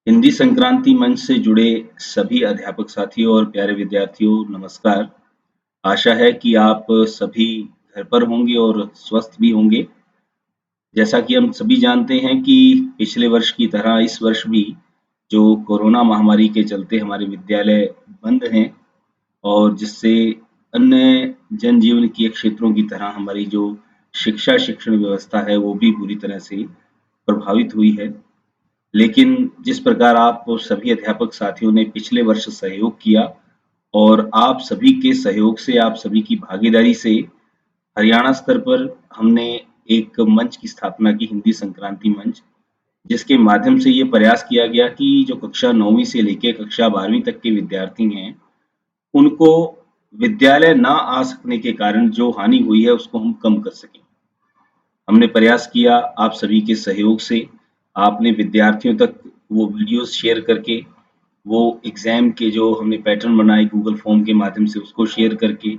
हिंदी संक्रांति मंच से जुड़े सभी अध्यापक साथियों और प्यारे विद्यार्थियों, नमस्कार। आशा है कि आप सभी घर पर होंगे और स्वस्थ भी होंगे। जैसा कि हम सभी जानते हैं कि पिछले वर्ष की तरह इस वर्ष भी जो कोरोना महामारी के चलते हमारे विद्यालय बंद हैं और जिससे अन्य जनजीवन के क्षेत्रों की तरह हमारी जो शिक्षण व्यवस्था है, वो भी बुरी तरह से प्रभावित हुई है। लेकिन जिस प्रकार आप सभी अध्यापक साथियों ने पिछले वर्ष सहयोग किया और आप सभी के सहयोग से, आप सभी की भागीदारी से हरियाणा स्तर पर हमने एक मंच की स्थापना की, हिंदी संक्रांति मंच, जिसके माध्यम से ये प्रयास किया गया कि जो कक्षा 9वीं से लेके कक्षा 12वीं तक के विद्यार्थी हैं, उनको विद्यालय ना आ सकने के कारण जो हानि हुई है, उसको हम कम कर सकें। हमने प्रयास किया आप सभी के सहयोग से, आपने विद्यार्थियों तक वो वीडियोज़ शेयर करके, वो एग्ज़ाम के जो हमने पैटर्न बनाए गूगल फॉर्म के माध्यम से उसको शेयर करके,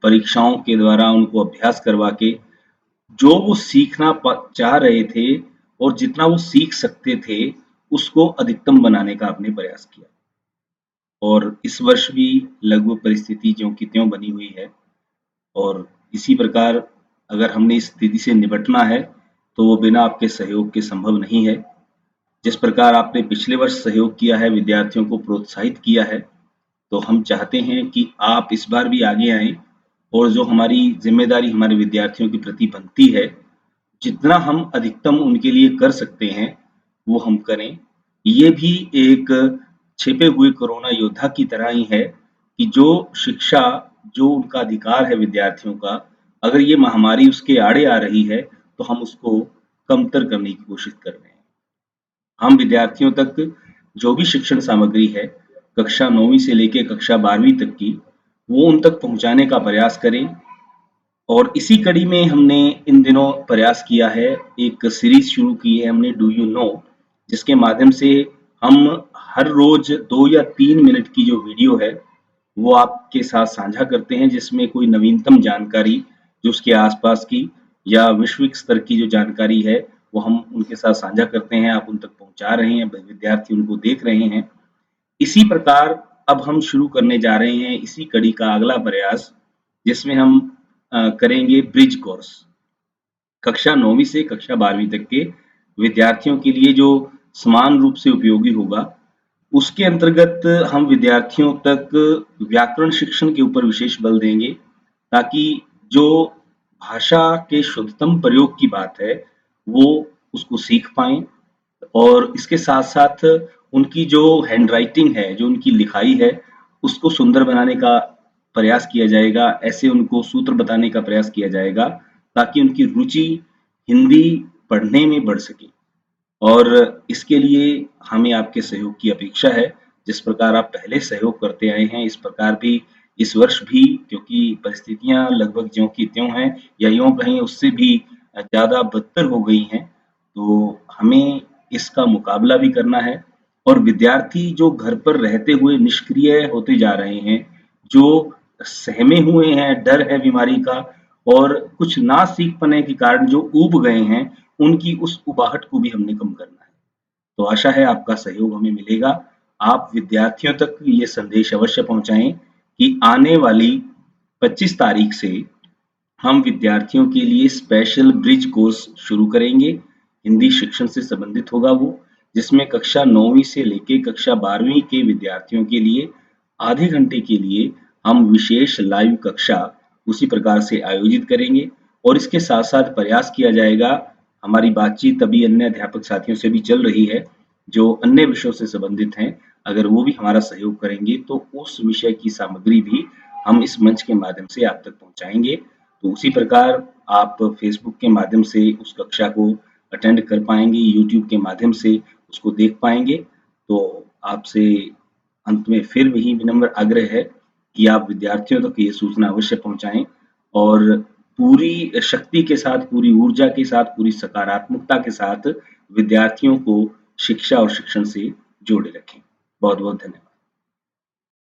परीक्षाओं के द्वारा उनको अभ्यास करवा के, जो वो सीखना चाह रहे थे और जितना वो सीख सकते थे, उसको अधिकतम बनाने का आपने प्रयास किया। और इस वर्ष भी लगभग परिस्थिति ज्यों की त्यों बनी हुई है और इसी प्रकार अगर हमने इस स्थिति से निपटना है, तो वो बिना आपके सहयोग के संभव नहीं है। जिस प्रकार आपने पिछले वर्ष सहयोग किया है, विद्यार्थियों को प्रोत्साहित किया है, तो हम चाहते हैं कि आप इस बार भी आगे आएँ और जो हमारी ज़िम्मेदारी हमारे विद्यार्थियों के प्रति बनती है, जितना हम अधिकतम उनके लिए कर सकते हैं, वो हम करें। ये भी एक छिपे हुए कोरोना योद्धा की तरह ही है कि जो शिक्षा, जो उनका अधिकार है विद्यार्थियों का, अगर ये महामारी उसके आड़े आ रही है, तो हम उसको कमतर करने की कोशिश कर रहे हैं। हम विद्यार्थियों तक जो भी शिक्षण सामग्री है, कक्षा 9वीं से लेके कक्षा 12वीं तक की, वो उन तक पहुँचाने का प्रयास करें और इसी कड़ी में हमने इन दिनों प्रयास किया है, एक सीरीज़ शुरू की है हमने डू यू नो, जिसके माध्यम से हम हर रोज़ 2 या 3 मिनट की जो वीडियो है, वो आपके साथ साझा करते हैं, जिसमें कोई नवीनतम जानकारी जो उसके आस-पास की या वैश्विक स्तर की जो जानकारी है, वो हम उनके साथ साझा करते हैं, आप उन तक पहुँचा रहे हैं, विद्यार्थी उनको देख रहे हैं। इसी प्रकार अब हम शुरू करने जा रहे हैं इसी कड़ी का अगला प्रयास, जिसमें हम करेंगे ब्रिज कोर्स। कक्षा 9वीं से कक्षा 12वीं तक के विद्यार्थियों के लिए जो समान रूप से उपयोगी होगा, उसके अंतर्गत हम विद्यार्थियों तक व्याकरण शिक्षण के ऊपर विशेष बल देंगे, ताकि जो भाषा के शुद्धतम प्रयोग की बात है, वो उसको सीख पाएँ और इसके साथ-साथ उनकी जो हैंडराइटिंग है, जो उनकी लिखाई है, उसको सुंदर बनाने का प्रयास किया जाएगा। ऐसे उनको सूत्र बताने का प्रयास किया जाएगा, ताकि उनकी रुचि हिंदी पढ़ने में बढ़ सके। और इसके लिए हमें आपके सहयोग की अपेक्षा है। जिस प्रकार आप पहले सहयोग करते आए हैं, इस प्रकार भी इस वर्ष भी, क्योंकि परिस्थितियाँ लगभग ज्यों की त्यों हैं या यूँ कहें उससे भी ज़्यादा बदतर हो गई हैं, तो हमें इसका मुकाबला भी करना है और विद्यार्थी जो घर पर रहते हुए निष्क्रिय होते जा रहे हैं, जो सहमे हुए हैं, डर है बीमारी का और कुछ ना सीख पाने के कारण जो ऊब गए हैं, उनकी उस उबाहट को भी हमने कम करना है। तो आशा है आपका सहयोग हमें मिलेगा। आप विद्यार्थियों तक ये संदेश अवश्य पहुँचाएँ कि आने वाली 25 तारीख से हम विद्यार्थियों के लिए स्पेशल ब्रिज कोर्स शुरू करेंगे। हिंदी शिक्षण से संबंधित होगा वो, जिसमें कक्षा 9वीं से लेके कक्षा 12वीं के विद्यार्थियों के लिए आधे घंटे के लिए हम विशेष लाइव कक्षा उसी प्रकार से आयोजित करेंगे और इसके साथ-साथ प्रयास किया जाएगा, हमारी बातचीत अभी अन्य अध्यापक साथियों से भी चल रही है, जो अन्य विषयों से संबंधित हैं, अगर वो भी हमारा सहयोग करेंगे, तो उस विषय की सामग्री भी हम इस मंच के माध्यम से आप तक पहुँचाएँगे। तो उसी प्रकार आप फ़ेसबुक के माध्यम से उस कक्षा को अटेंड कर पाएँगे, यूट्यूब के माध्यम से उसको देख पाएँगे। तो आपसे अंत में फिर वही विनम्र आग्रह है कि आप विद्यार्थियों तक ये सूचना अवश्य पहुँचाएँ और पूरी शक्ति के साथ, पूरी ऊर्जा के साथ, पूरी सकारात्मकता के साथ विद्यार्थियों को शिक्षा और शिक्षण से जोड़े रखें। बहुत-बहुत धन्यवाद।